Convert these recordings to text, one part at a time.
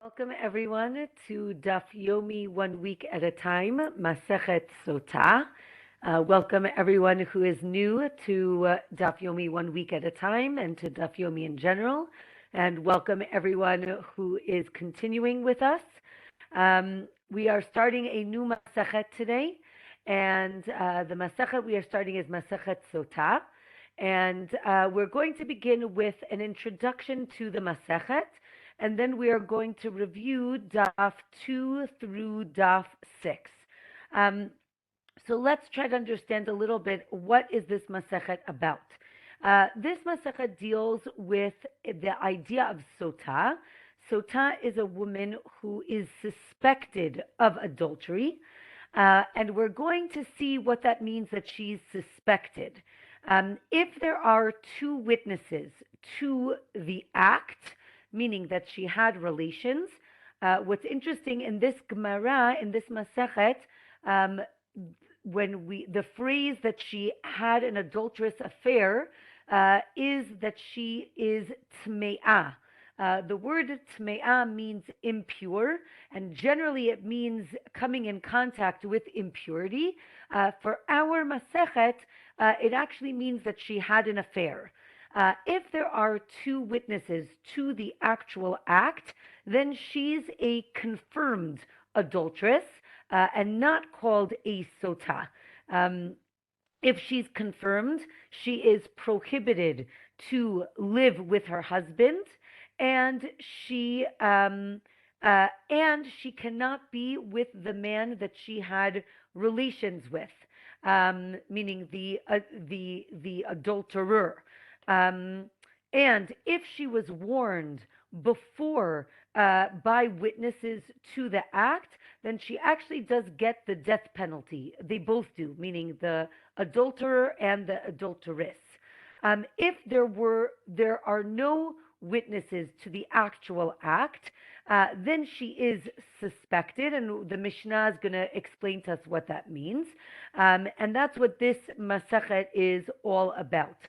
Welcome everyone to Daf Yomi 1 week at a time, Masechet Sotah. Welcome everyone who is new to Daf Yomi 1 week at a time and to Daf Yomi in general. And welcome everyone who is continuing with us. We are starting a new Masechet today. And the Masechet we are starting is Masechet Sotah. And we're going to begin with an introduction to the Masechet. And then we are going to review Daf 2 through Daf 6. So let's try to understand a little bit, what is this Masechet about? This Masechet deals with the idea of Sotah. Sotah is a woman who is suspected of adultery. And we're going to see what that means that she's suspected. If there are two witnesses to the act, meaning that she had relations. What's interesting in this Gemara, in this Masechet, the phrase that she had an adulterous affair is that she is tme'ah. The word tme'ah means impure, and generally it means coming in contact with impurity. For our Masechet, it actually means that she had an affair. If there are two witnesses to the actual act, then she's a confirmed adulteress and not called a Sotah. If she's confirmed, she is prohibited to live with her husband, and she cannot be with the man that she had relations with, meaning the adulterer. And if she was warned before by witnesses to the act, then she actually does get the death penalty. They both do, meaning the adulterer and the adulteress. If there are no witnesses to the actual act, then she is suspected, and the Mishna is going to explain to us what that means. And that's what this Masechet is all about.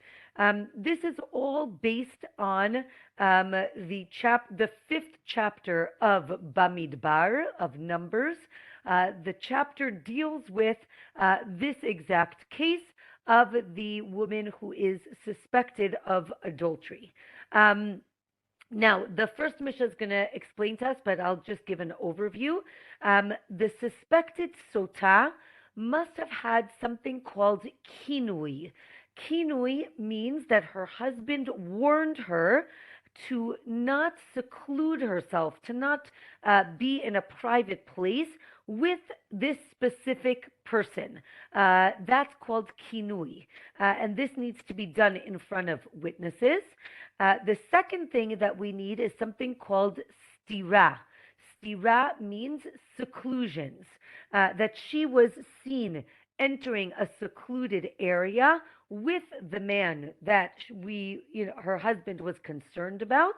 This is all based on the 5th chapter of Bamidbar, of Numbers. The chapter deals with this exact case of the woman who is suspected of adultery. Now, the first Mishnah is going to explain to us, but I'll just give an overview. The suspected Sotah must have had something called kinui. Kinui means that her husband warned her to not seclude herself, to not be in a private place with this specific person. That's called kinui. And this needs to be done in front of witnesses. The second thing that we need is something called stira. Stira means seclusions, that she was seen entering a secluded area with the man that her husband was concerned about,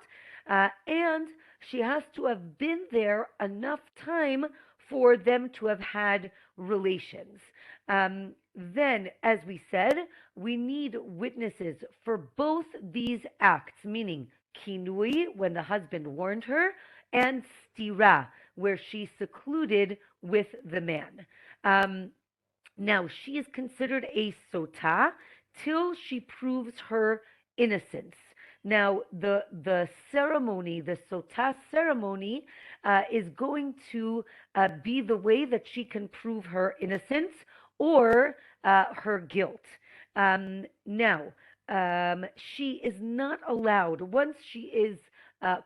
and she has to have been there enough time for them to have had relations. Then, as we said, we need witnesses for both these acts, meaning kinui, when the husband warned her, and stira, where she secluded with the man. Now, she is considered a Sotah till she proves her innocence. Now, the ceremony, the Sotah ceremony, is going to be the way that she can prove her innocence or her guilt. Now, she is not allowed, once she is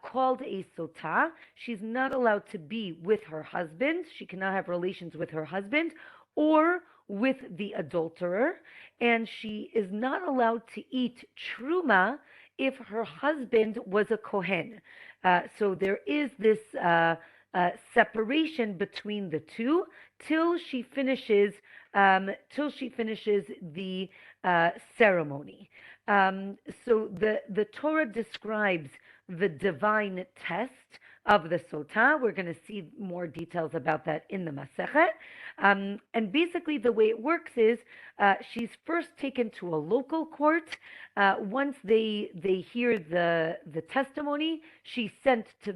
called a Sotah, she's not allowed to be with her husband. She cannot have relations with her husband or with the adulterer, and she is not allowed to eat truma if her husband was a Kohen. So there is this separation between the two till she finishes the ceremony. So the Torah describes the divine test of the Sotah. We're going to see more details about that in the Masechet. And basically the way it works is she's first taken to a local court. Once they hear the testimony, she's sent to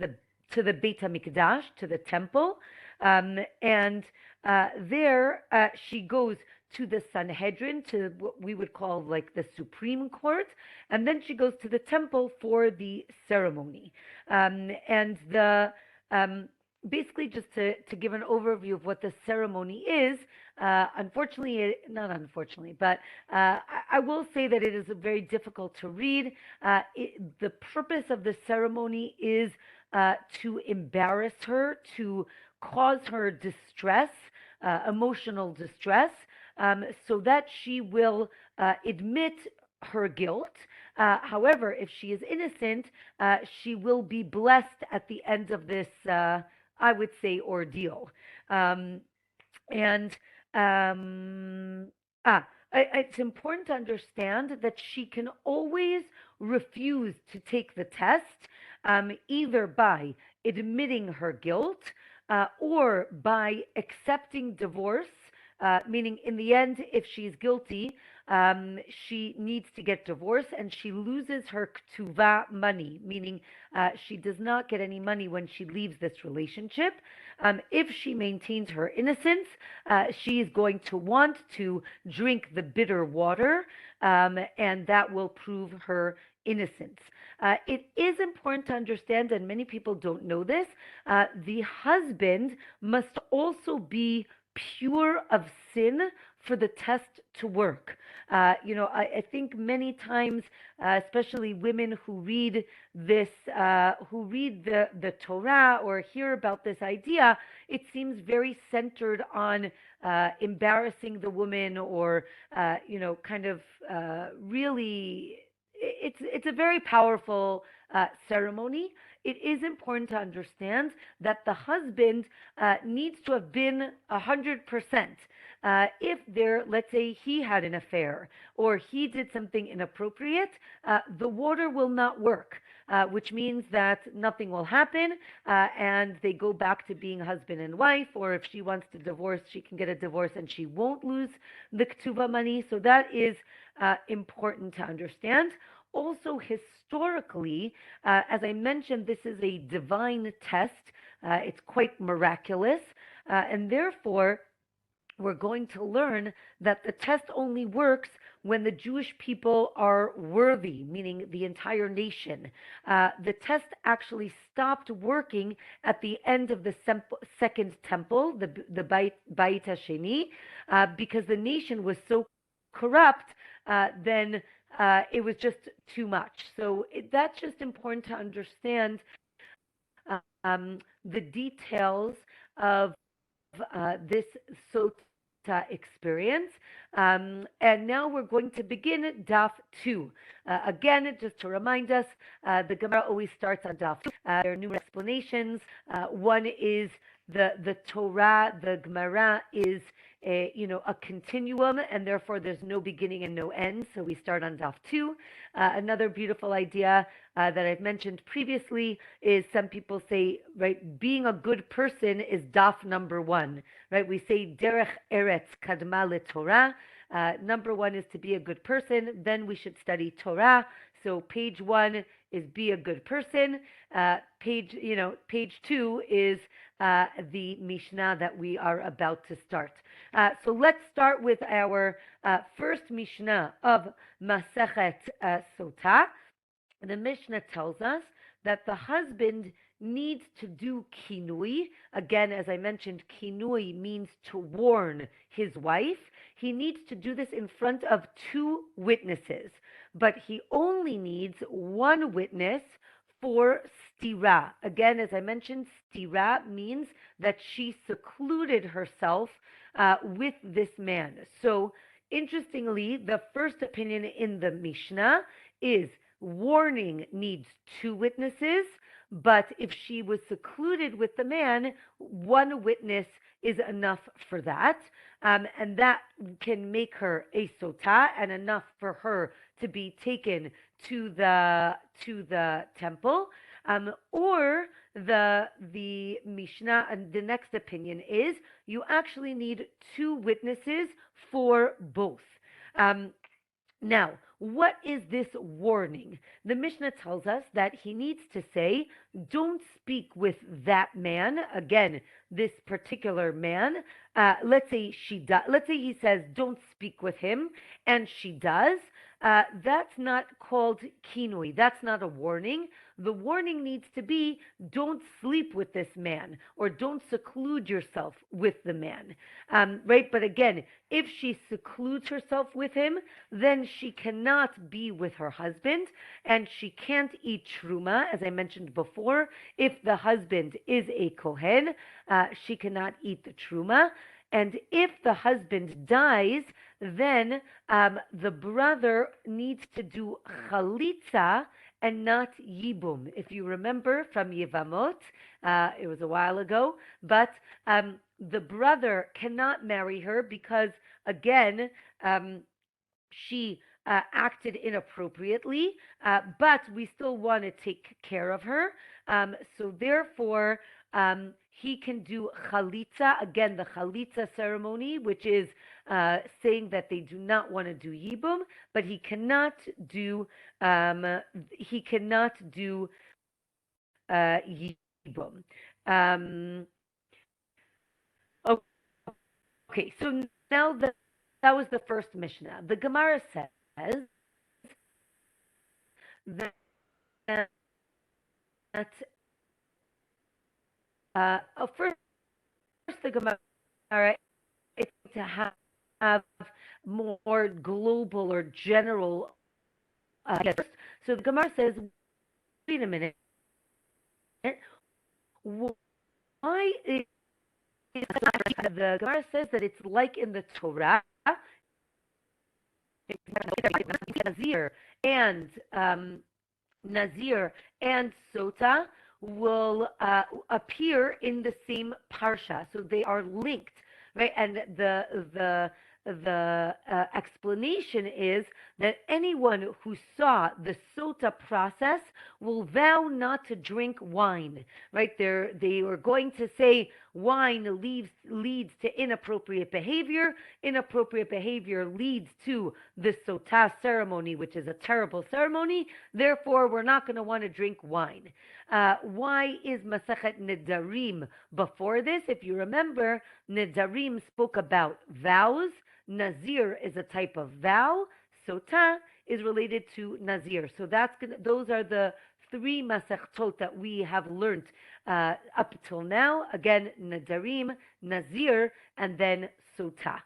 to the Beit HaMikdash, to the temple, and there she goes to the Sanhedrin, to what we would call like the Supreme Court, and then she goes to the temple for the ceremony. And the basically, just to give an overview of what the ceremony is, not unfortunately, but I will say that it is very difficult to read. The purpose of the ceremony is to embarrass her, to cause her distress, emotional distress, so that she will admit her guilt. However, if she is innocent, she will be blessed at the end of this, I would say, ordeal. Um, and it's important to understand that she can always refuse to take the test, either by admitting her guilt or by accepting divorce. Meaning, in the end, if she's guilty, she needs to get divorced and she loses her ktuva money, meaning she does not get any money when she leaves this relationship. If she maintains her innocence, she is going to want to drink the bitter water, and that will prove her innocence. It is important to understand, and many people don't know this, the husband must also be pure of sin for the test to work. I think many times, especially women who read this, who read the Torah or hear about this idea, it seems very centered on embarrassing the woman, or kind of really. It's a very powerful ceremony. It is important to understand that the husband needs to have been 100%. If let's say he had an affair or he did something inappropriate, the water will not work, which means that nothing will happen, and they go back to being husband and wife. Or if she wants to divorce, she can get a divorce and she won't lose the ktuva money. So that is important to understand. Also, historically, as I mentioned, this is a divine test. It's quite miraculous, and therefore, we're going to learn that the test only works when the Jewish people are worthy, meaning the entire nation. The test actually stopped working at the end of the second temple, the Beit HaSheni, because the nation was so corrupt. Then it was just too much. So that's just important to understand the details of this Sota experience. And now we're going to begin Daf 2. Again, just to remind us, the Gemara always starts on Daf 2. There are numerous explanations. One is the Torah, the Gemara is a continuum, and therefore there's no beginning and no end. So we start on Daf 2. Another beautiful idea that I've mentioned previously is some people say, right, being a good person is Daf number 1, right? We say Derech Eretz Kadma LeTorah. Number 1 is to be a good person. Then we should study Torah. So page 1 is be a good person. Page 2 is the Mishna that we are about to start. So let's start with our first Mishna of Masechet Sotah. The Mishnah tells us that the husband needs to do kinui. Again, as I mentioned, kinui means to warn his wife. He needs to do this in front of 2 witnesses, but he only needs 1 witness for stira. Again, as I mentioned, stira means that she secluded herself with this man. So, interestingly, the first opinion in the Mishnah is warning needs 2 witnesses, but if she was secluded with the man, 1 witness is enough for that, and that can make her a Sotah and enough for her to be taken to the temple. Or the Mishnah, and the next opinion is you actually need 2 witnesses for both. Now, what is this warning? The Mishnah tells us that he needs to say, don't speak with that man. Again, this particular man. Let's say she does. Let's say he says, don't speak with him, and she does. That's not called kinui. That's not a warning. The warning needs to be, don't sleep with this man, or don't seclude yourself with the man. Right? But again, if she secludes herself with him, then she cannot be with her husband, and she can't eat truma, as I mentioned before. If the husband is a kohen, she cannot eat the truma. And if the husband dies, then the brother needs to do chalitza and not yibum. If you remember from Yevamot, it was a while ago, but the brother cannot marry her because, again, she acted inappropriately, but we still want to take care of her. So therefore, he can do chalitza, again, the chalitza ceremony, which is saying that they do not want to do yibum, but he cannot do yibum. Um, okay, so now that was the first Mishnah. The Gemara says that first the Gemara is to have more global or general. So the Gemara says, wait a minute, why is the Gemara says that it's like in the Torah, Nazir and Nazir and Sota will appear in the same parsha, so they are linked, right? And the explanation is that anyone who saw the Sota process will vow not to drink wine, right? They were going to say wine leads to inappropriate behavior. Inappropriate behavior leads to the Sotah ceremony, which is a terrible ceremony. Therefore, we're not going to want to drink wine. Why is Masechet Nedarim before this? If you remember, Nedarim spoke about vows. Nazir is a type of vow. Sotah is related to Nazir. So those are the three Masechtot that we have learned up till now. Again, Nedarim, Nazir, and then Sotah.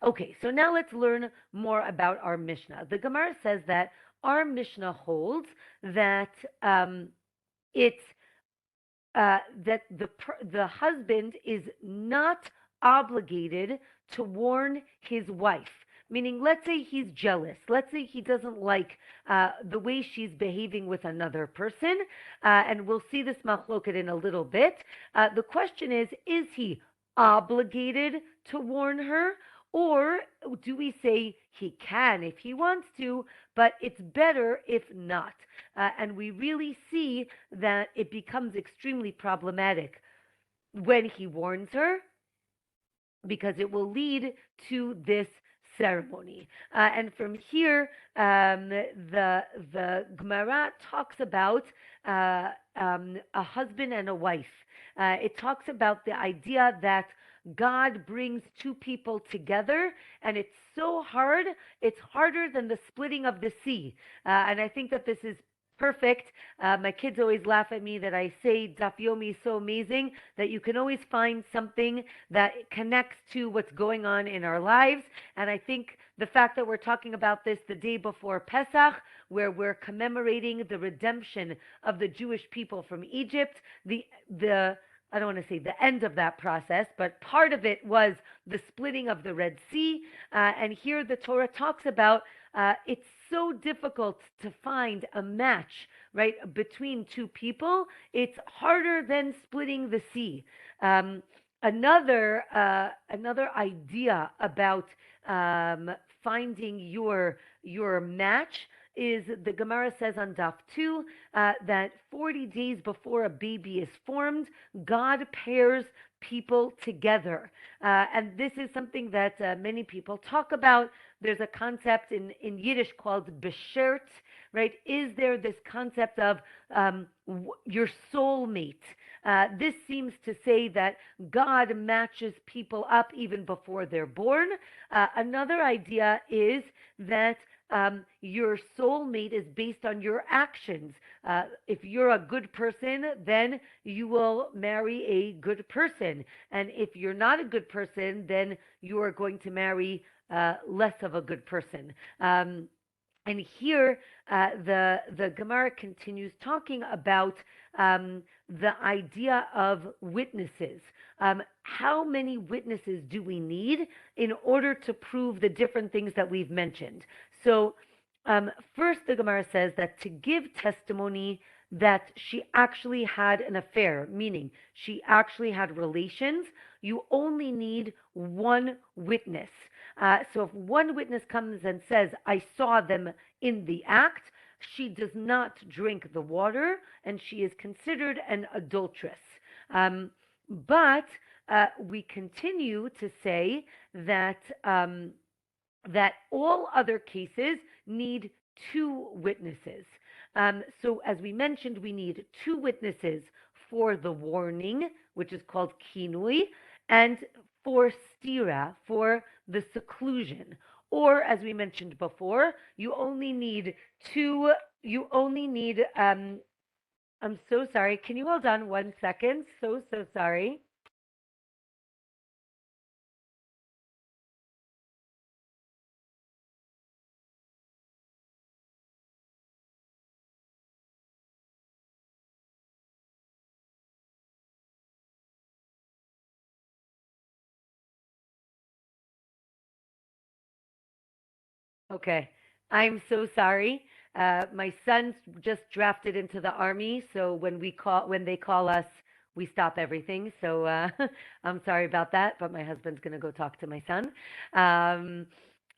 Okay, so now let's learn more about our Mishnah. The Gemara says that our Mishnah holds that it's that the husband is not obligated to warn his wife. Meaning, let's say he's jealous. Let's say he doesn't like the way she's behaving with another person, and we'll see this machloket in a little bit. The question is he obligated to warn her, or do we say he can if he wants to, but it's better if not? And we really see that it becomes extremely problematic when he warns her, because it will lead to this ceremony. And from here, the Gemara talks about a husband and a wife. It talks about the idea that God brings two people together, and it's so hard. It's harder than the splitting of the sea. And I think that this is perfect. My kids always laugh at me that I say Daf Yomi is so amazing that you can always find something that connects to what's going on in our lives. And I think the fact that we're talking about this the day before Pesach, where we're commemorating the redemption of the Jewish people from Egypt, the I don't want to say the end of that process, but part of it was the splitting of the Red Sea. And here the Torah talks about it's so difficult to find a match, right, between two people. It's harder than splitting the sea. Another idea about finding your match is the Gemara says on Daf 2 that 40 days before a baby is formed, God pairs people together. And this is something that many people talk about, There's a concept in Yiddish called beshert, right? Is there this concept of your soulmate? This seems to say that God matches people up even before they're born. Another idea is that your soulmate is based on your actions. If you're a good person, then you will marry a good person. And if you're not a good person, then you are going to marry less of a good person. And here, the Gemara continues talking about the idea of witnesses. How many witnesses do we need in order to prove the different things that we've mentioned? So, first, the Gemara says that to give testimony that she actually had an affair, meaning she actually had relations, you only need one witness. So if one witness comes and says, I saw them in the act, she does not drink the water and she is considered an adulteress. But we continue to say that that all other cases need two witnesses. So, as we mentioned, we need two witnesses for the warning, which is called kinui, and for stira, for the seclusion. Or, as we mentioned before, you only need two, you only need, I'm so sorry. Can you hold on 1 second? So sorry. Okay, I'm so sorry. My son just drafted into the army, so when they call us, we stop everything. So I'm sorry about that, but my husband's gonna go talk to my son. Um,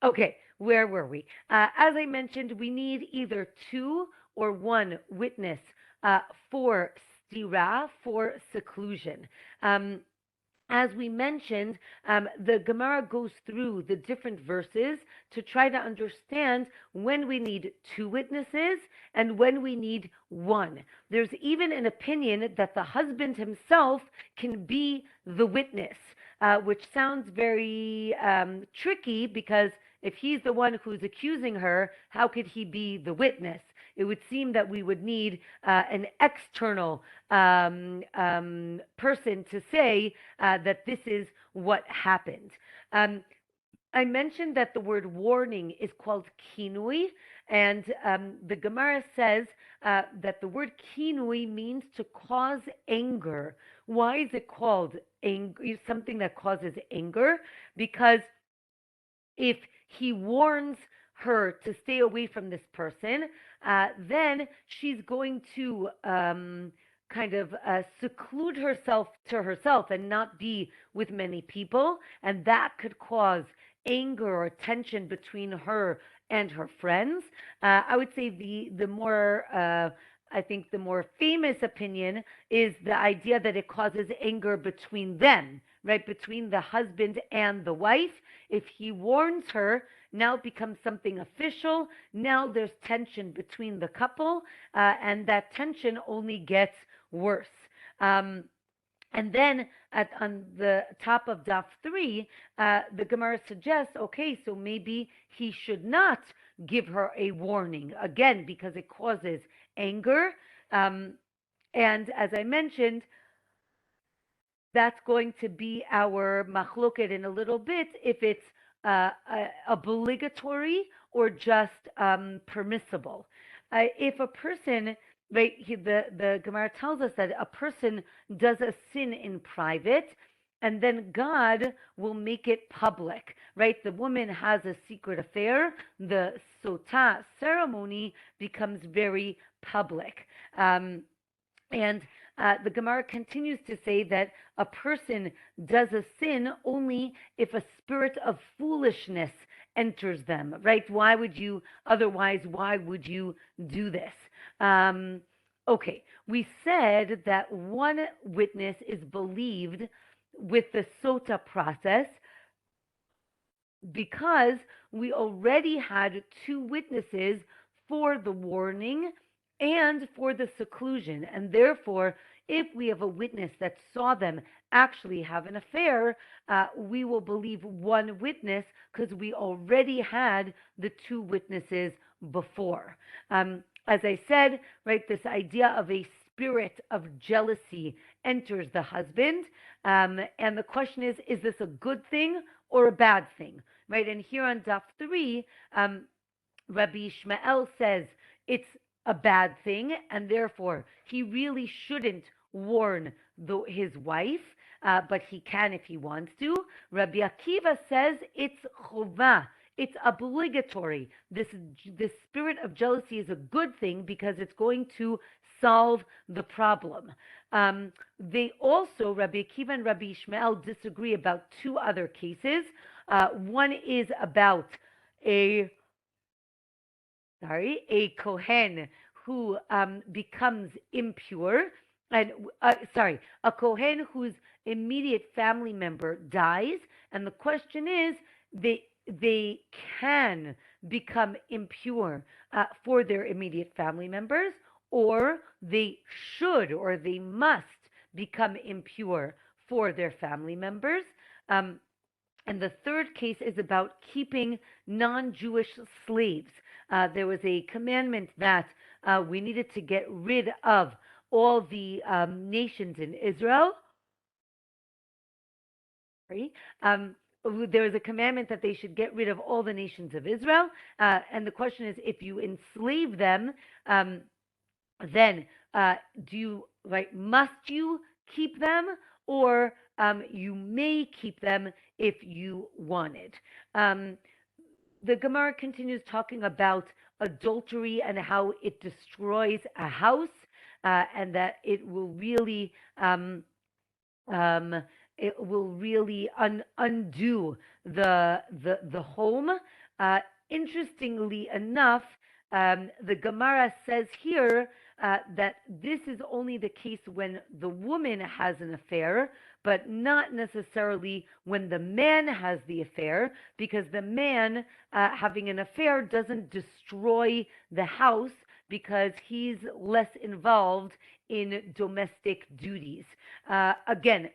okay, where were we? As I mentioned, we need either two or one witness uh, for stira, for seclusion. Um, as we mentioned, the Gemara goes through the different verses to try to understand when we need two witnesses and when we need one. There's even an opinion that the husband himself can be the witness, which sounds very tricky because if he's the one who's accusing her, how could he be the witness? It would seem that we would need an external person to say that this is what happened. Um, I mentioned that the word warning is called kinui, and the Gemara says that the word kinui means to cause anger. Why is it called something that causes anger? Because if he warns her to stay away from this person, then she's going to kind of seclude herself to herself and not be with many people. And that could cause anger or tension between her and her friends. I would say the more I think the more famous opinion is the idea that it causes anger between them, right? Between the husband and the wife. If he warns her, now it becomes something official. Now there's tension between the couple, and that tension only gets worse. Um, and then on the top of Daf 3, the Gemara suggests, okay, so maybe he should not give her a warning, again, because it causes anger. Um, and as I mentioned, that's going to be our machloket in a little bit if it's obligatory or just permissible. If a person, right, the Gemara tells us that a person does a sin in private, and then God will make it public, right? The woman has a secret affair. The Sotah ceremony becomes very public. And the Gemara continues to say that a person does a sin only if a spirit of foolishness enters them, right? Why would you do this? Okay, we said that one witness is believed with the Sota process, because we already had two witnesses for the warning and for the seclusion. And therefore, if we have a witness that saw them actually have an affair, we will believe one witness because we already had the two witnesses before. As I said, right, this idea of a spirit of jealousy enters the husband. And the question is this a good thing or a bad thing? Right? And here on Daf 3, Rabbi Ishmael says it's a bad thing, and therefore he really shouldn't warn his wife, but he can if he wants to. Rabbi Akiva says it's chova, it's obligatory. This spirit of jealousy is a good thing because it's going to solve the problem. They also, Rabbi Akiva and Rabbi Ishmael, disagree about two other cases. One is about a a kohen who becomes impure, and a kohen whose immediate family member dies, and the question is, they can become impure for their immediate family members, or they should, or they must become impure for their family members. Um, and the third case is about keeping non Jewish slaves. There was a commandment that we needed to get rid of all the nations in Israel. Sorry. There was a commandment that they should get rid of all the nations of Israel. And the question is, if you enslave them, then do you, right, must you keep them, or you may keep them if you wanted? The Gemara continues talking about adultery and how it destroys a house, and that um, it will really undo the home. Interestingly enough, the Gemara says here that this is only the case when the woman has an affair, but not necessarily when the man has the affair, because the man having an affair doesn't destroy the house because he's less involved in domestic duties. Again,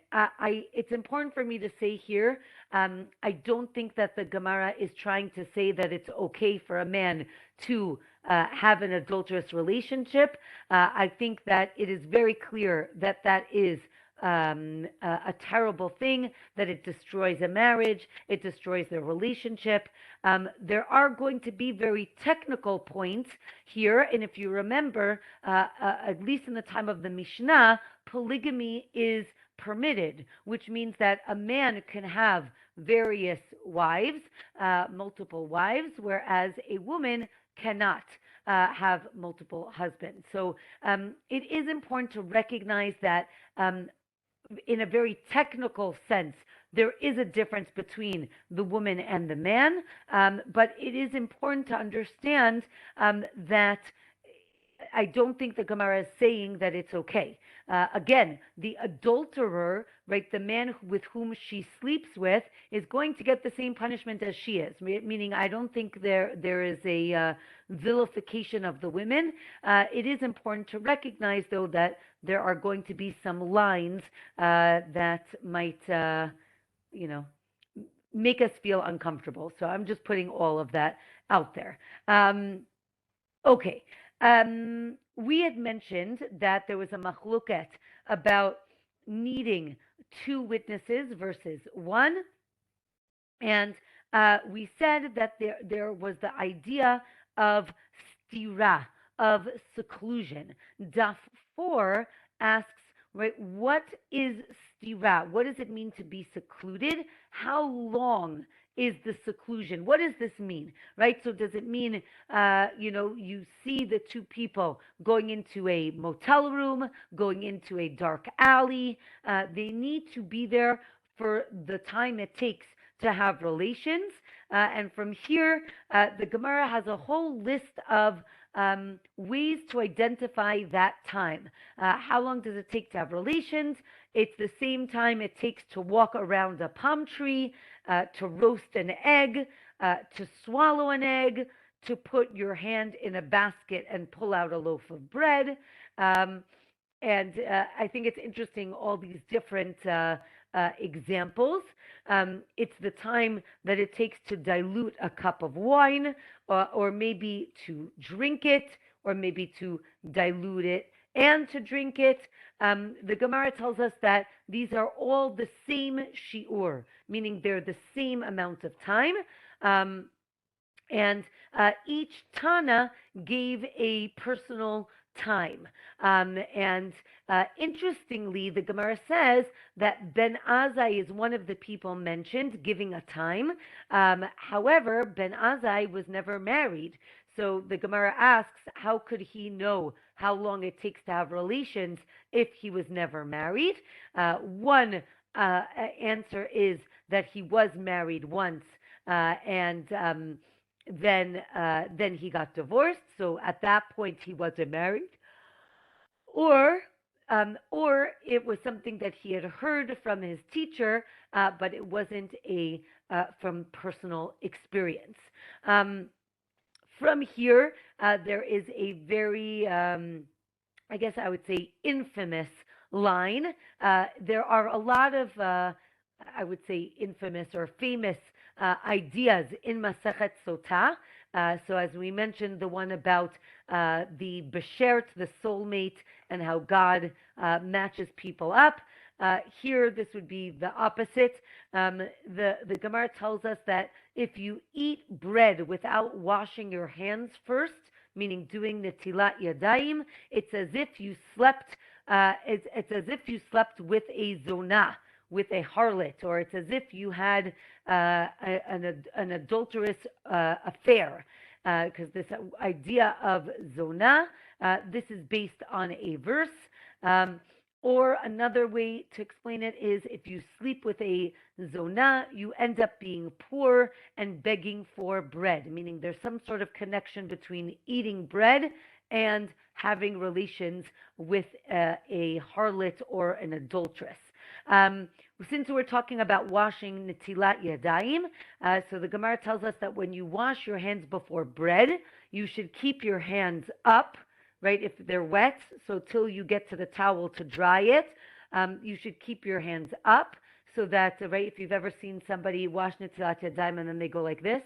it's important for me to say here, I don't think that the Gemara is trying to say that it's okay for a man to have an adulterous relationship. I think that it is very clear that that is a terrible thing, that it destroys a marriage, it destroys their relationship. There are going to be very technical points here, and if you remember, at least in the time of the Mishnah, polygamy is permitted, which means that a man can have various wives, multiple wives, whereas a woman cannot have multiple husbands. So it is important to recognize that in a very technical sense, there is a difference between the woman and the man, but it is important to understand that I don't think the Gemara is saying that it's okay. Again, the adulterer, right, the man with whom she sleeps with, is going to get the same punishment as she is. Meaning, I don't think there is a vilification of the women. It is important to recognize, though, that there are going to be some lines that might, make us feel uncomfortable. So I'm just putting all of that out there. Okay. We had mentioned that there was a machluket about needing two witnesses versus one. And we said that there was the idea of stira, of seclusion. Daf 4 asks, right, what is stira? What does it mean to be secluded? How long is the seclusion? What does this mean, right? So does it mean, you see the two people going into a motel room, going into a dark alley? They need to be there for the time it takes to have relations. And from here, the Gemara has a whole list of ways to identify that time. How long does it take to have relations? It's the same time it takes to walk around a palm tree, to roast an egg, to swallow an egg, to put your hand in a basket and pull out a loaf of bread. Um, and I think it's interesting, all these different examples. It's the time that it takes to dilute a cup of wine, or maybe to drink it, or maybe to dilute it and to drink it. The Gemara tells us that these are all the same shiur, meaning they're the same amount of time. Um, and each Tana gave a personal time. And interestingly, the Gemara says that Ben Azai is one of the people mentioned giving a time. However, Ben Azai was never married. So the Gemara asks, how could he know how long it takes to have relations if he was never married? One answer is that he was married once, and then he got divorced. So at that point, he wasn't married, or or it was something that he had heard from his teacher, but it wasn't a from personal experience. Um, from here, there is a very, I guess I would say, infamous line. There are a lot of, I would say, infamous or famous ideas in Masechet Sotah. So as we mentioned, the one about the Beshert, the soulmate, and how God matches people up. Here, this would be the opposite. The Gemara tells us that if you eat bread without washing your hands first, meaning doing netilat yadayim, it's as if you slept. It's as if you slept with a zonah, with a harlot, or it's as if you had an adulterous affair. Because this idea of zonah, this is based on a verse. Or another way to explain it is, if you sleep with a zonah, you end up being poor and begging for bread, meaning there's some sort of connection between eating bread and having relations with a harlot or an adulteress. Since we're talking about washing netilat yadayim, so the Gemara tells us that when you wash your hands before bread, you should keep your hands up, right, if they're wet, so till you get to the towel to dry it. You should keep your hands up, so that, right, if you've ever seen somebody wash netilat yadayim and then they go like this,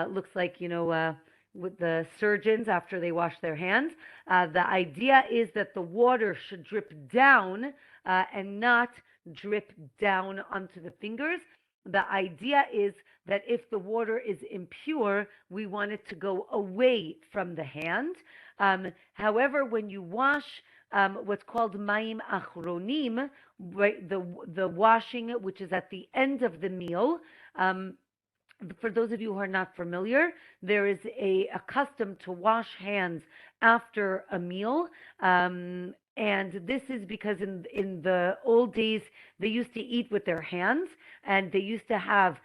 looks like, with the surgeons after they wash their hands. The idea is that the water should drip down and not drip down onto the fingers. The idea is that if the water is impure, we want it to go away from the hand. However, when you wash what's called mayim achronim, right, the washing which is at the end of the meal, for those of you who are not familiar, there is a custom to wash hands after a meal. And this is because in the old days, they used to eat with their hands, and they used to have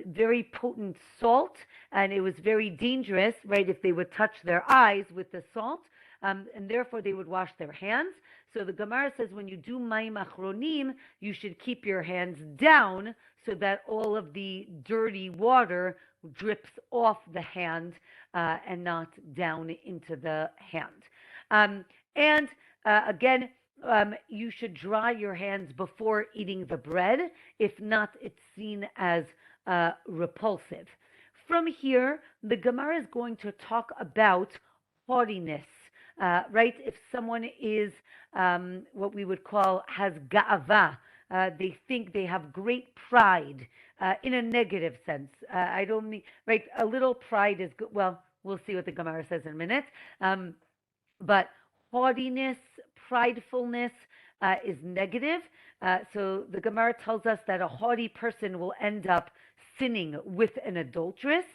very potent salt, and it was very dangerous, right, if they would touch their eyes with the salt, and therefore they would wash their hands. So the Gemara says when you do mayim achronim, you should keep your hands down so that all of the dirty water drips off the hand and not down into the hand. And again, you should dry your hands before eating the bread. If not, it's seen as repulsive. From here, the Gemara is going to talk about haughtiness, right? If someone is what we would call has ga'ava, they think they have great pride in a negative sense. I don't mean, right, a little pride is good. Well, we'll see what the Gemara says in a minute. But haughtiness, pridefulness is negative. So the Gemara tells us that a haughty person will end up sinning with an adulteress.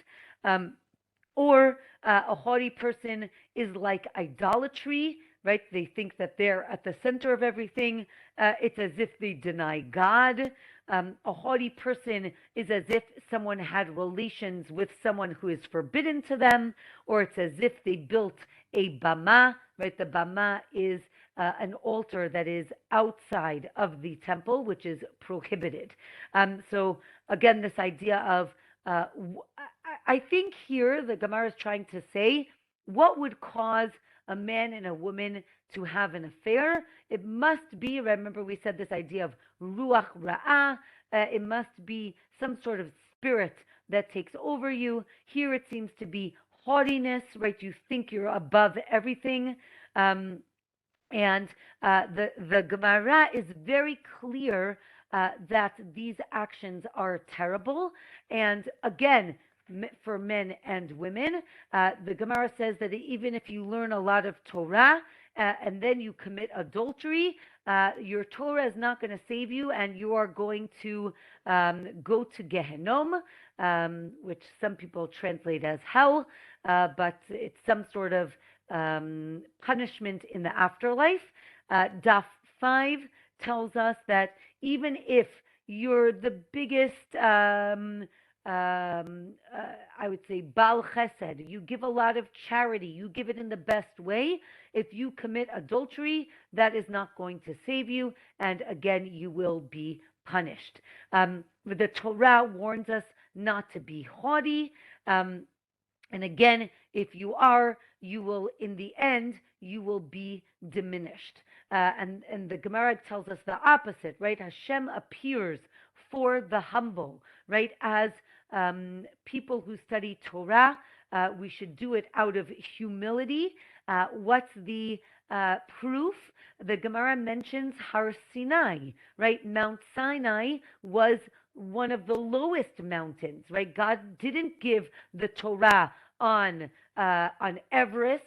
Or a haughty person is like idolatry, right? They think that they're at the center of everything. It's as if they deny God. A haughty person is as if someone had relations with someone who is forbidden to them, or it's as if they built a bama, right? The bama is an altar that is outside of the temple, which is prohibited. So again, this idea of I think here the Gemara is trying to say what would cause a man and a woman to have an affair. It must be, remember we said this idea of ruach ra'ah, it must be some sort of spirit that takes over you. Here it seems to be haughtiness, right? You think you're above everything. And the Gemara is very clear that these actions are terrible. And again, for men and women, the Gemara says that even if you learn a lot of Torah and then you commit adultery, your Torah is not going to save you, and you are going to go to Gehenom, which some people translate as hell, but it's some sort of punishment in the afterlife. Daf 5 tells us that even if you're the biggest, I would say, Bal Chesed, you give a lot of charity, you give it in the best way. If you commit adultery, that is not going to save you, and again, you will be punished. The Torah warns us not to be haughty. And again, if you are, you will, in the end, you will be diminished. And the Gemara tells us the opposite, right? Hashem appears for the humble, right? As people who study Torah, we should do it out of humility. What's the proof? The Gemara mentions Har Sinai, right? Mount Sinai was one of the lowest mountains, right? God didn't give the Torah on Everest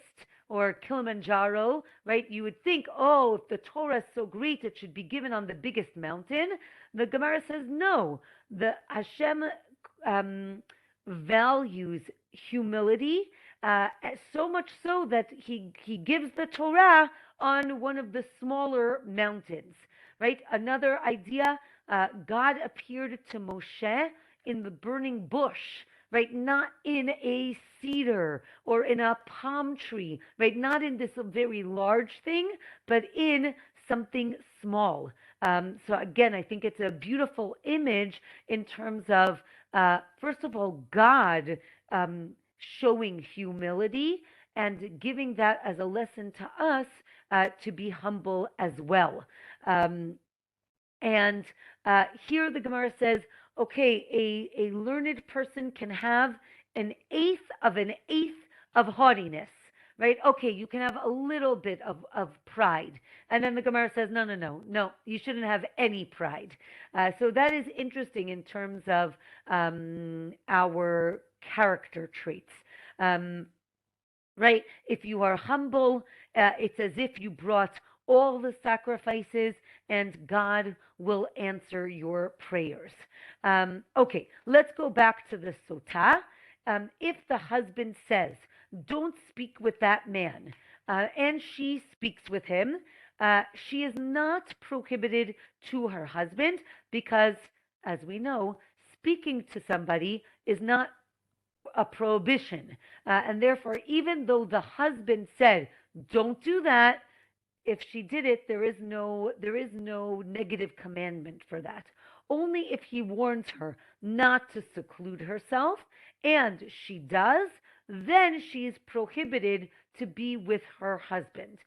or Kilimanjaro, right? You would think, oh, if the Torah is so great, it should be given on the biggest mountain. The Gemara says no. The Hashem values humility so much so that he gives the Torah on one of the smaller mountains, right? Another idea. God appeared to Moshe in the burning bush, right? Not in a cedar or in a palm tree, right? Not in this very large thing, but in something small. So again, I think it's a beautiful image in terms of, first of all, God showing humility and giving that as a lesson to us to be humble as well. And here the Gemara says, okay, a learned person can have an eighth of haughtiness, right? Okay, you can have a little bit of pride. And then the Gemara says, no, you shouldn't have any pride. So that is interesting in terms of our character traits. Right? If you are humble, it's as if you brought all the sacrifices and God will answer your prayers. Okay, let's go back to the Sotah. If the husband says, don't speak with that man, and she speaks with him, she is not prohibited to her husband because, as we know, speaking to somebody is not a prohibition. And therefore, even though the husband said, don't do that, if she did it, there is no negative commandment for that. Only if he warns her not to seclude herself, and she does, then she is prohibited to be with her husband.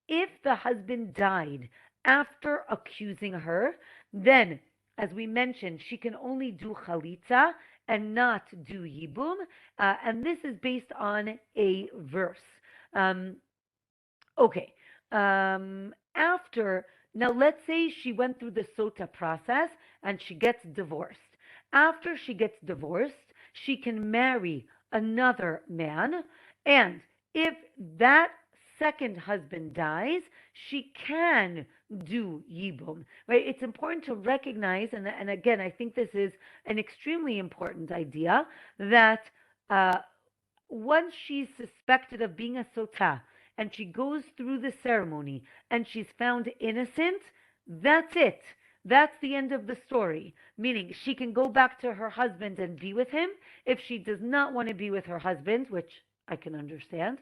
If the husband died after accusing her, then, as we mentioned, she can only do chalitza and not do yibum, and this is based on a verse. Okay. Now let's say she went through the Sota process and she gets divorced. After she gets divorced, she can marry another man, and if that second husband dies, she can do yibum, right? It's important to recognize, and again, I think this is an extremely important idea, that once she's suspected of being a Sotah, and she goes through the ceremony and she's found innocent, that's it. That's the end of the story. Meaning she can go back to her husband and be with him. If she does not want to be with her husband, which I can understand.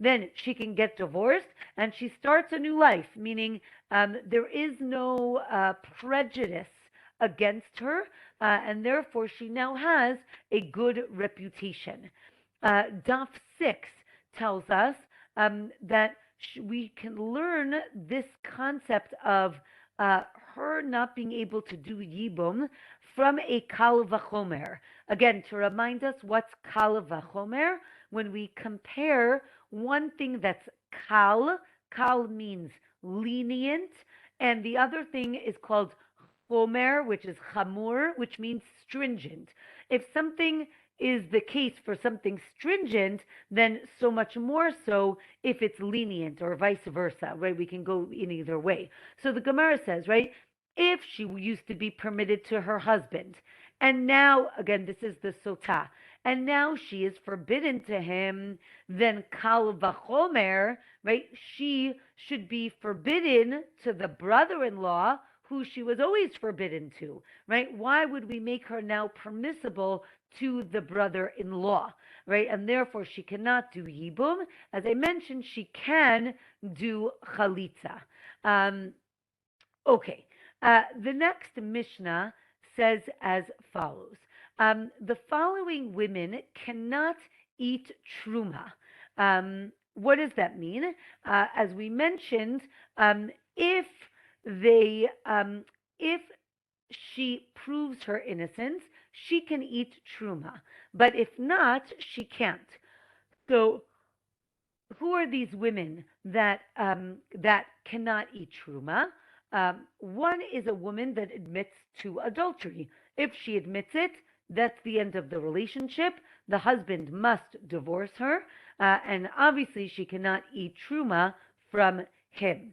Then she can get divorced and she starts a new life, meaning there is no prejudice against her, and therefore she now has a good reputation. Daf 6 tells us that we can learn this concept of her not being able to do yibum from a kal vachomer. Again, to remind us what's kal vachomer, when we compare one thing that's kal means lenient, and the other thing is called chomer, which is chamur, which means stringent. If something is the case for something stringent, then so much more so if it's lenient or vice versa, right? We can go in either way. So the Gemara says, right, if she used to be permitted to her husband, and now, again, this is the Sotah, and now she is forbidden to him, then kal vachomer, right? She should be forbidden to the brother-in-law who she was always forbidden to, right? Why would we make her now permissible to the brother-in-law, right? And therefore she cannot do yibum. As I mentioned, she can do chalitza. Okay, the next Mishnah says as follows. The following women cannot eat truma. What does that mean? As we mentioned, if they, if she proves her innocence, she can eat truma. But if not, she can't. So, who are these women that that cannot eat truma? One is a woman that admits to adultery. If she admits it, that's the end of the relationship. The husband must divorce her, and obviously she cannot eat truma from him.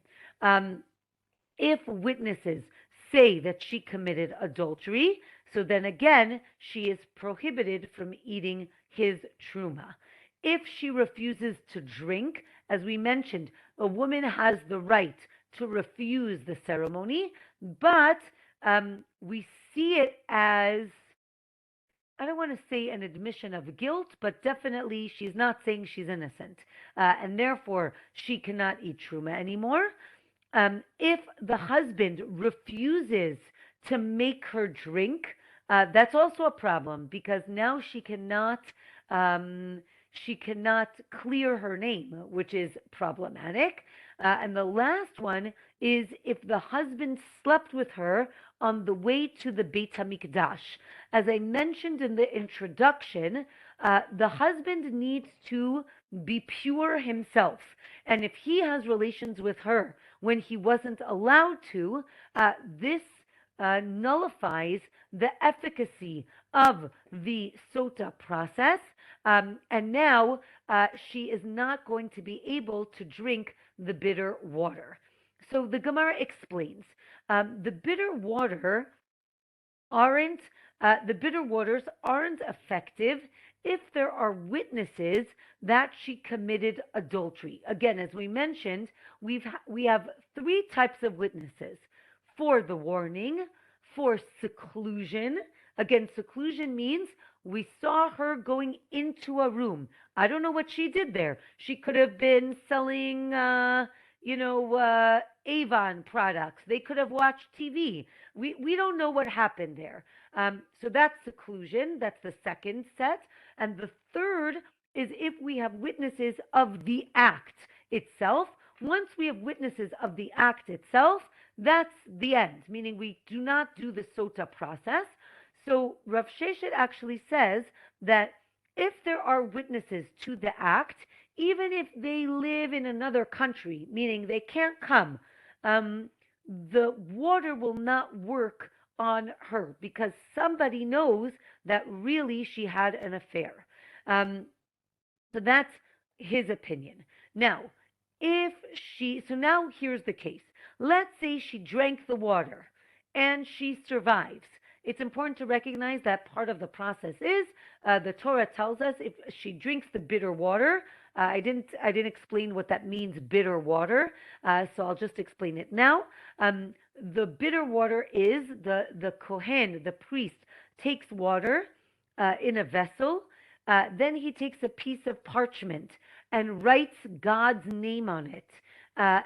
If witnesses say that she committed adultery, so then again she is prohibited from eating his truma. If she refuses to drink, as we mentioned, a woman has the right to refuse the ceremony, but we see it as, I don't want to say an admission of guilt, but definitely she's not saying she's innocent, and therefore she cannot eat truma anymore. If the husband refuses to make her drink, that's also a problem because now she cannot clear her name, which is problematic. And the last one is if the husband slept with her on the way to the Beit HaMikdash. As I mentioned in the introduction, the husband needs to be pure himself. And if he has relations with her when he wasn't allowed to, this nullifies the efficacy of the Sota process. And now she is not going to be able to drink the bitter water. So the Gemara explains the bitter water aren't the bitter waters aren't effective if there are witnesses that she committed adultery. Again, as we mentioned, we have three types of witnesses: for the warning, for seclusion. Again, seclusion means we saw her going into a room. I don't know what she did there. She could have been selling, Avon products. They could have watched TV. We don't know what happened there. So that's seclusion. That's the second set. And the third is if we have witnesses of the act itself. Once we have witnesses of the act itself, that's the end, meaning we do not do the Sota process. So Rav Sheshet actually says that if there are witnesses to the act, even if they live in another country, meaning they can't come, the water will not work on her because somebody knows that really she had an affair. So that's his opinion. Now, now here's the case. Let's say she drank the water and she survives. It's important to recognize that part of the process is the Torah tells us if she drinks the bitter water. I didn't explain what that means, bitter water. So I'll just explain it now. The bitter water is the Kohen, the priest, takes water in a vessel, Then he takes a piece of parchment and writes God's name on it.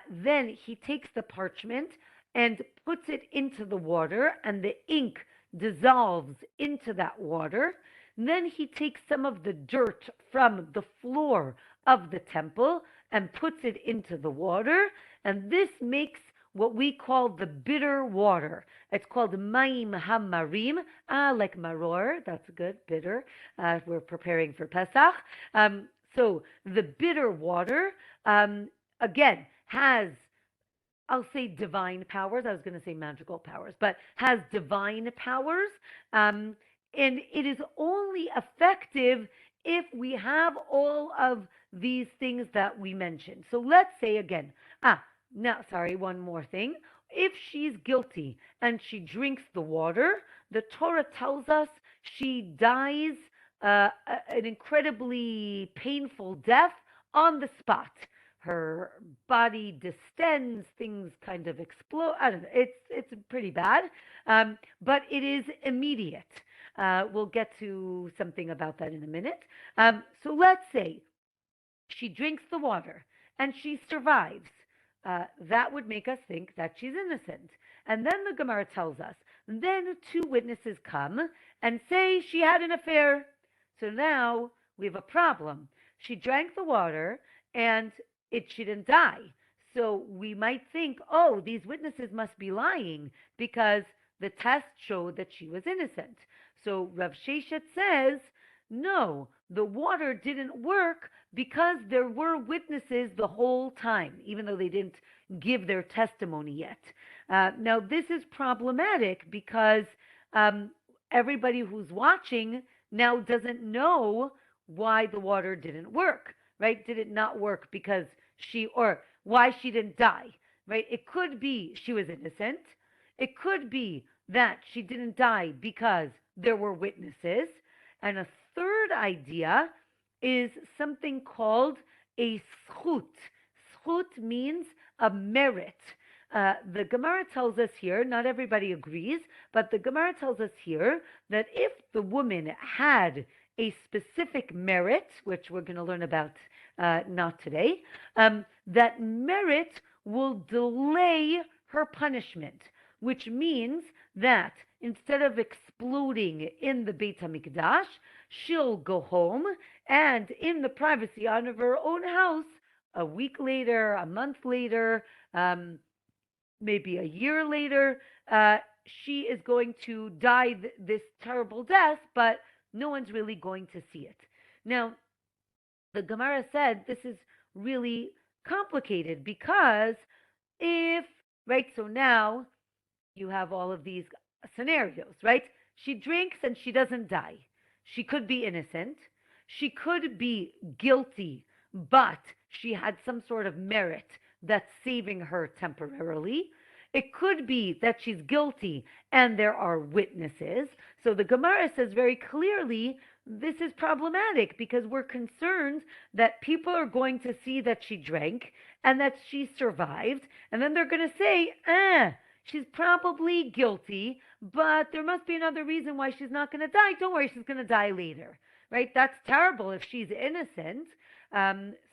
Then he takes the parchment and puts it into the water, and the ink dissolves into that water. Then he takes some of the dirt from the floor of the temple and puts it into the water, and this makes what we call the bitter water. It's called Maim Hamarim, like maror. That's good, bitter. We're preparing for Pesach. So the bitter water, again, has, I'll say divine powers. I was going to say magical powers, but has divine powers. Um, and it is only effective if we have all of these things that we mentioned. So let's say again, no, sorry, one more thing. If she's guilty and she drinks the water, the Torah tells us she dies an incredibly painful death on the spot. Her body distends, things kind of explode. I don't know. It's pretty bad, but it is immediate. We'll get to something about that in a minute. So let's say she drinks the water and she survives. That would make us think that she's innocent. And then the Gemara tells us, then two witnesses come and say she had an affair. So now we have a problem. She drank the water and she didn't die. So we might think, oh, these witnesses must be lying because the test showed that she was innocent. So Rav Sheshet says, no, the water didn't work because there were witnesses the whole time, even though they didn't give their testimony yet. Now, this is problematic because everybody who's watching now doesn't know why the water didn't work, right? Did it not work because or why she didn't die, right? It could be she was innocent. It could be that she didn't die because there were witnesses. And a third idea is something called a schut. Schut means a merit. The Gemara tells us here, not everybody agrees, but the Gemara tells us here that if the woman had a specific merit, which we're going to learn about not today, that merit will delay her punishment, which means that instead of exploding in the Beit HaMikdash, she'll go home and in the privacy of her own house, a week later, a month later, maybe a year later, she is going to die this terrible death, but no one's really going to see it. Now, the Gemara said this is really complicated because right, so now you have all of these scenarios, right? She drinks and she doesn't die. She could be innocent. She could be guilty, but she had some sort of merit that's saving her temporarily. It could be that she's guilty and there are witnesses. So the Gemara says very clearly this is problematic because we're concerned that people are going to see that she drank and that she survived, and then they're going to say, she's probably guilty, but there must be another reason why she's not going to die. Don't worry, she's going to die later, right? That's terrible if she's innocent.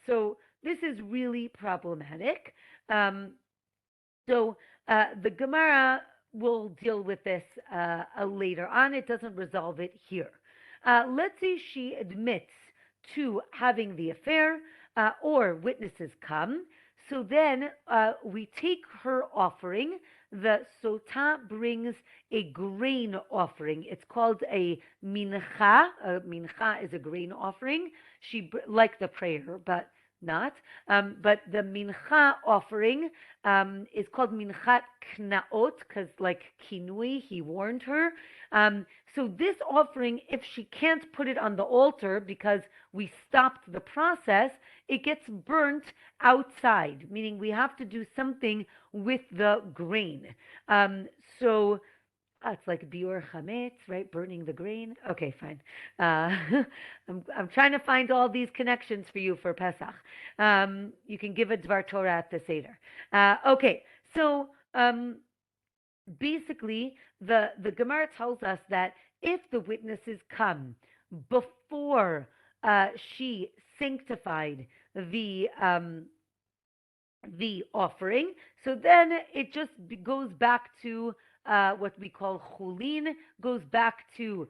So this is really problematic. So the Gemara will deal with this later on. It doesn't resolve it here. Let's say she admits to having the affair or witnesses come. So then we take her offering. The Sotah brings a grain offering. It's called a mincha. A mincha is a grain offering. Like the prayer, but not. But the mincha offering is called minchat knaot because, like kinui, he warned her. So this offering, if she can't put it on the altar because we stopped the process, it gets burnt outside, meaning we have to do something with the grain. So it's like biur chametz, right? Burning the grain. Okay, fine. I'm trying to find all these connections for you for Pesach. You can give a Dvar Torah at the Seder. Okay, so basically, the Gemara tells us that if the witnesses come before she sanctified the offering. So then it just goes back to what we call chulin, goes back to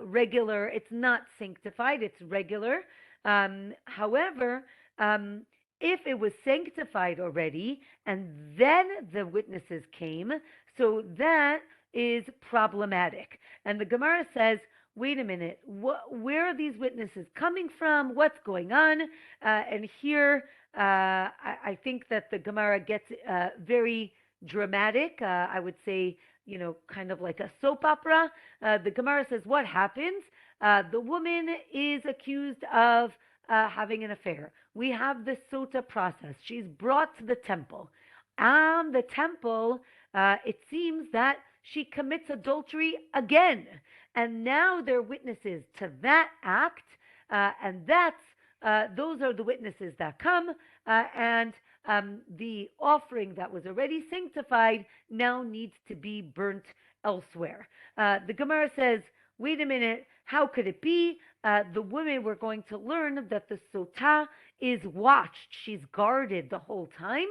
regular. It's not sanctified, it's regular. However, um, if it was sanctified already and then the witnesses came, so that is problematic. And the Gemara says, wait a minute, where are these witnesses coming from? What's going on? And here I think that the Gemara gets very dramatic. I would say, kind of like a soap opera. The Gemara says, what happens? The woman is accused of having an affair. We have the Sota process. She's brought to the temple. And the temple, it seems that she commits adultery again. And now they're witnesses to that act, and those are the witnesses that come, and the offering that was already sanctified now needs to be burnt elsewhere. The Gemara says, wait a minute, how could it be? The women were going to learn that the Sotah is watched. She's guarded the whole time.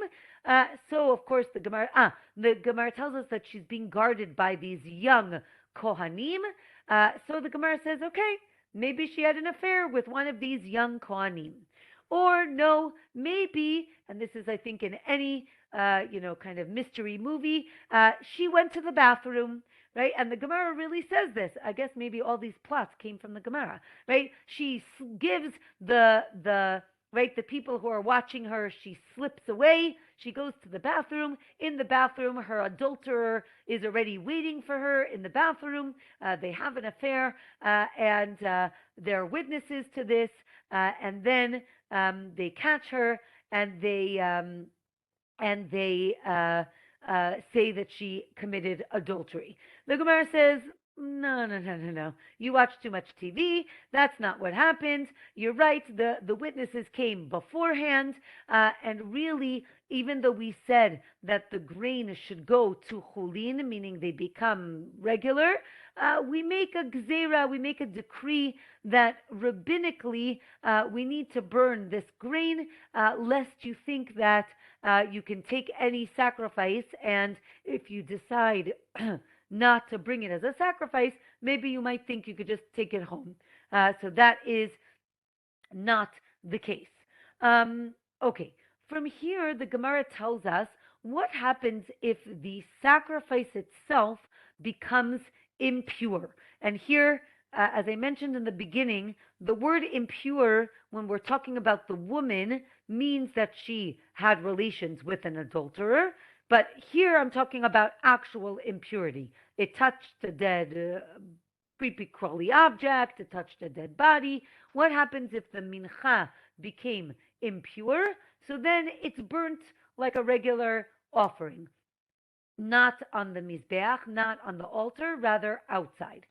So, of course, the Gemara tells us that she's being guarded by these young Kohanim. So the Gemara says, okay, maybe she had an affair with one of these young Kohanim. Or no, maybe, and this is, I think, in any, kind of mystery movie, she went to the bathroom, right? And the Gemara really says this. I guess maybe all these plots came from the Gemara, right? She gives the people who are watching her, she slips away. She goes to the bathroom. In the bathroom, her adulterer is already waiting for her in the bathroom. They have an affair, and they're witnesses to this. And then they catch her, and they say that she committed adultery. The Gemara says, no. You watch too much TV. That's not what happened. You're right. The witnesses came beforehand. And really, even though we said that the grain should go to chulin, meaning they become regular, we make a gzera, we make a decree that rabbinically we need to burn this grain, lest you think that you can take any sacrifice, and if you decide not to bring it as a sacrifice, maybe you might think you could just take it home. So that is not the case. Okay, from here, the Gemara tells us what happens if the sacrifice itself becomes impure. And here, as I mentioned in the beginning, the word impure, when we're talking about the woman, means that she had relations with an adulterer. But here I'm talking about actual impurity. It touched a dead, creepy, crawly object. It touched a dead body. What happens if the mincha became impure? So then it's burnt like a regular offering. Not on the mizbeach, not on the altar, rather outside.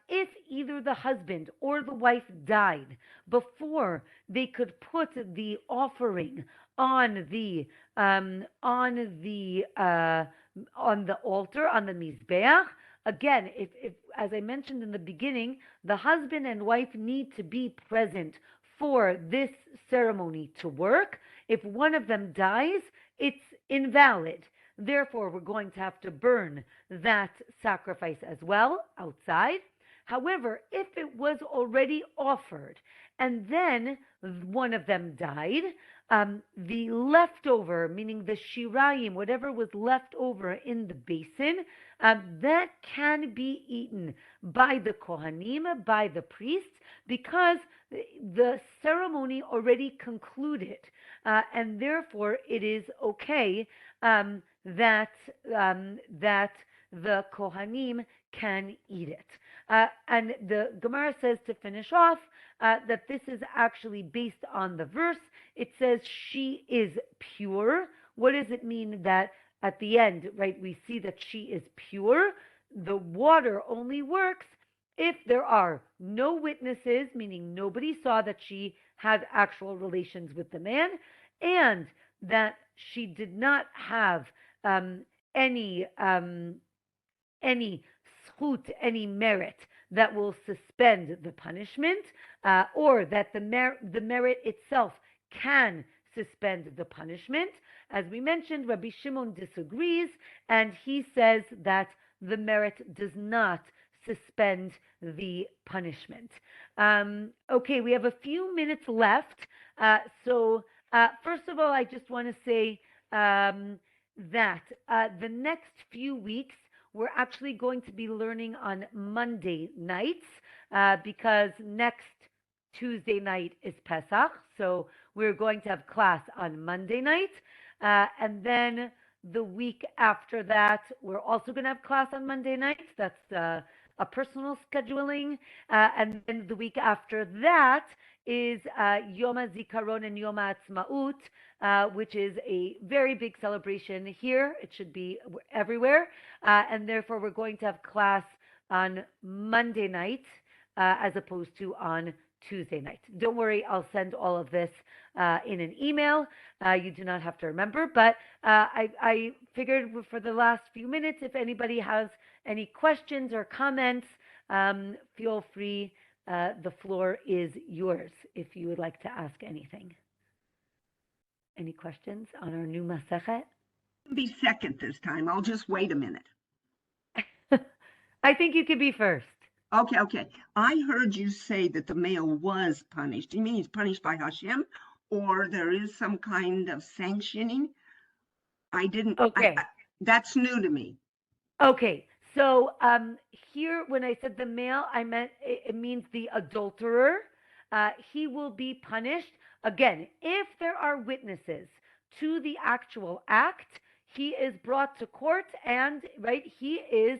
If either the husband or the wife died before they could put the offering on the altar, on the mizbeach, again, if as I mentioned in the beginning, the husband and wife need to be present for this ceremony to work. If one of them dies, it's invalid. Therefore, we're going to have to burn that sacrifice as well outside. However, if it was already offered and then one of them died, the leftover, meaning the shirayim, whatever was left over in the basin, that can be eaten by the kohanim, by the priests, because the ceremony already concluded, and therefore it is okay that the kohanim can eat it. And the Gemara says, to finish off, that this is actually based on the verse. It says she is pure. What does it mean that at the end, right, we see that she is pure? The water only works if there are no witnesses, meaning nobody saw that she had actual relations with the man, and that she did not have any schut, any merit that will suspend the punishment. or that the merit itself can suspend the punishment. As we mentioned, Rabbi Shimon disagrees, and he says that the merit does not suspend the punishment. Okay, we have a few minutes left. First of all, I just want to say that the next few weeks we're actually going to be learning on Monday nights because next Tuesday night is Pesach. So we're going to have class on Monday night. And then the week after that, we're also going to have class on Monday nights. That's a personal scheduling. And then the week after that is Yom HaZikaron and Yom HaAtzmaut, which is a very big celebration here. It should be everywhere. And therefore, we're going to have class on Monday night as opposed to on Tuesday night. Don't worry, I'll send all of this in an email. You do not have to remember, but I figured for the last few minutes, if anybody has any questions or comments, feel free. The floor is yours if you would like to ask anything. Any questions on our new Masechet? Be second this time. I'll just wait a minute. I think you could be first. Okay. I heard you say that the male was punished. You mean he's punished by Hashem, or there is some kind of sanctioning? I didn't. Okay. That's new to me. Okay. So here, when I said the male, I meant it means the adulterer. He will be punished. Again, if there are witnesses to the actual act, he is brought to court and, he is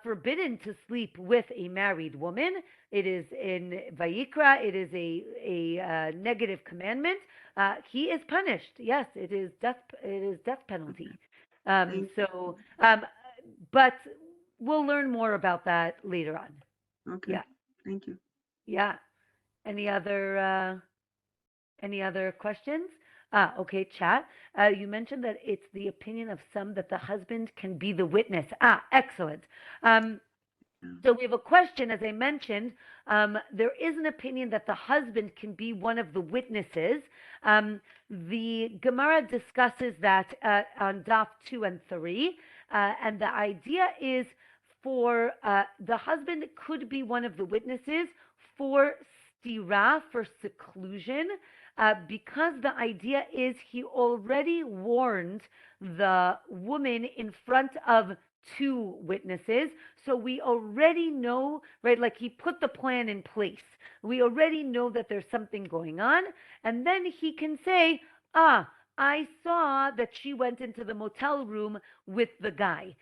forbidden to sleep with a married woman. It is in Vayikra. It is a negative commandment. He is punished. Yes, it is death. It is death penalty. But we'll learn more about that later on. Okay. Yeah. Thank you. Yeah. Any other questions? Okay, chat. You mentioned that it's the opinion of some that the husband can be the witness. Excellent. So we have a question, as I mentioned. There is an opinion that the husband can be one of the witnesses. The Gemara discusses that on Daf 2 and 3. And the idea is for the husband could be one of the witnesses for stira, for seclusion, because the idea is he already warned the woman in front of two witnesses. So we already know, like he put the plan in place. We already know that there's something going on. And then he can say, I saw that she went into the motel room with the guy.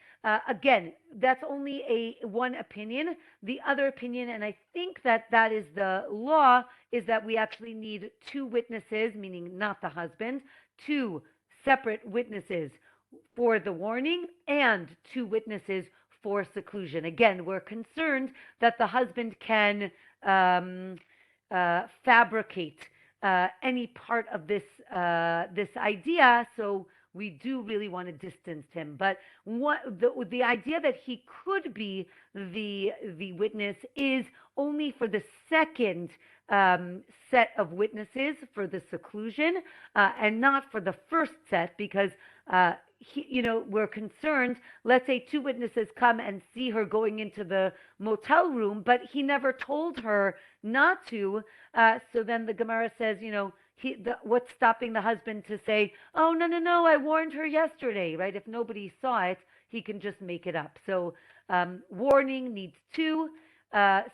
Again, that's only one opinion. The other opinion, and I think that is the law, is that we actually need two witnesses, meaning not the husband, two separate witnesses for the warning and two witnesses for seclusion. Again, we're concerned that the husband can fabricate any part of this idea, so we do really want to distance him. But the idea that he could be the witness is only for the second set of witnesses for the seclusion, and not for the first set, because we're concerned. Let's say two witnesses come and see her going into the motel room, but he never told her not to. So then the Gemara says, what's stopping the husband to say, oh, no, I warned her yesterday, right? If nobody saw it, he can just make it up. So warning needs two.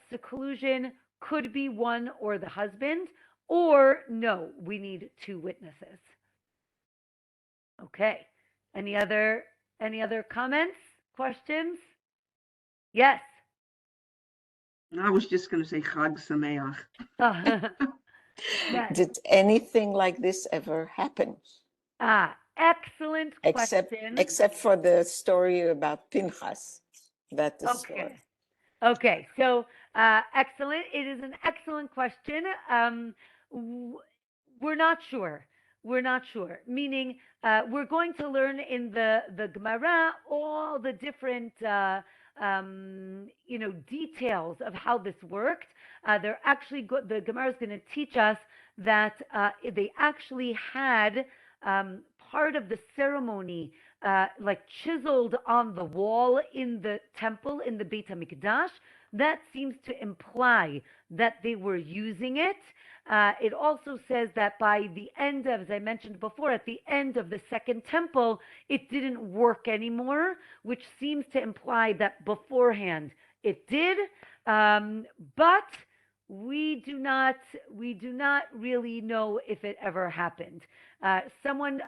Seclusion could be one or the husband, or no, we need two witnesses. Okay. Any other comments, questions? Yes. I was just going to say Chag Sameach. Yes. Did anything like this ever happen? Excellent question. Except for the story about Pinchas. That is story. Okay. So excellent. It is an excellent question. We're not sure. Meaning, we're going to learn in the Gemara all the different details of how this worked. They're actually the Gemara is going to teach us that they actually had part of the ceremony like chiseled on the wall in the temple in the Beit HaMikdash. That seems to imply that they were using it. It also says that by the end of, as I mentioned before, at the end of the second temple, it didn't work anymore, which seems to imply that beforehand it did. But we do not really know if it ever happened. Someone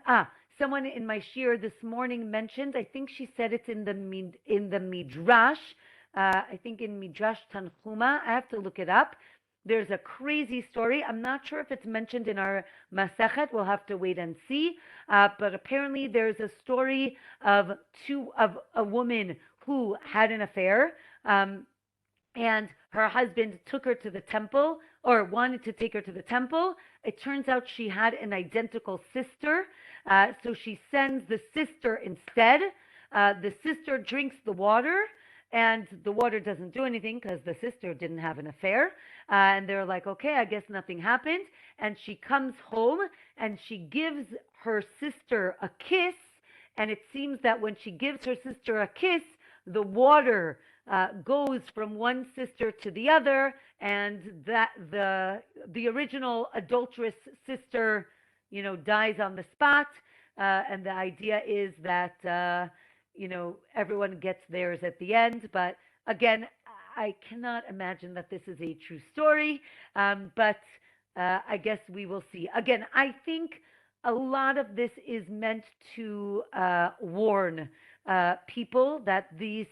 in my shir this morning mentioned, I think she said it's in the Midrash. I think in Midrash Tanhuma. I have to look it up. There's a crazy story. I'm not sure if it's mentioned in our Masechet. We'll have to wait and see. But apparently there's a story of a woman who had an affair, and her husband took her to the temple, or wanted to take her to the temple. It turns out she had an identical sister, so she sends the sister instead. The sister drinks the water, and the water doesn't do anything because the sister didn't have an affair. And they're like, okay, I guess nothing happened. And she comes home and she gives her sister a kiss. And it seems that when she gives her sister a kiss, the water goes from one sister to the other, and that the original adulterous sister, dies on the spot. And the idea is that everyone gets theirs at the end. But again, I cannot imagine that this is a true story. But I guess we will see. Again, I think a lot of this is meant to warn people that these,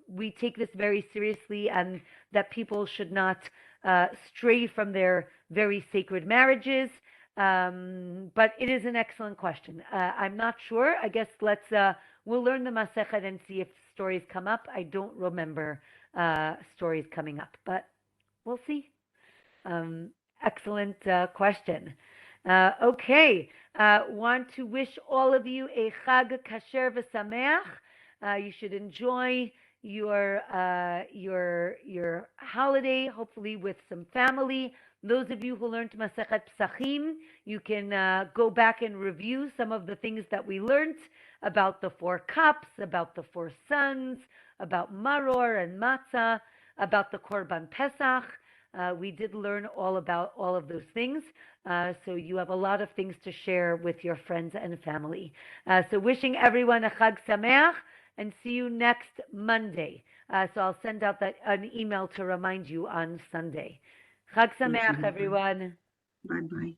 we take this very seriously, and that people should not stray from their very sacred marriages. But it is an excellent question. I'm not sure. I guess we'll learn the Masechet and see if stories come up. I don't remember stories coming up, but we'll see. Excellent question. Okay. Want to wish all of you a Chag Kasher v'Sameach. You should enjoy your holiday, hopefully with some family. Those of you who learned Masechet Psachim, you can go back and review some of the things that we learned about the 4 cups, about the 4 sons, about Maror and Matzah, about the Korban Pesach. We did learn all about all of those things. So you have a lot of things to share with your friends and family. So wishing everyone a Chag Sameach, and see you next Monday. So I'll send out an email to remind you on Sunday. Chag Sameach, everyone. Bye-bye.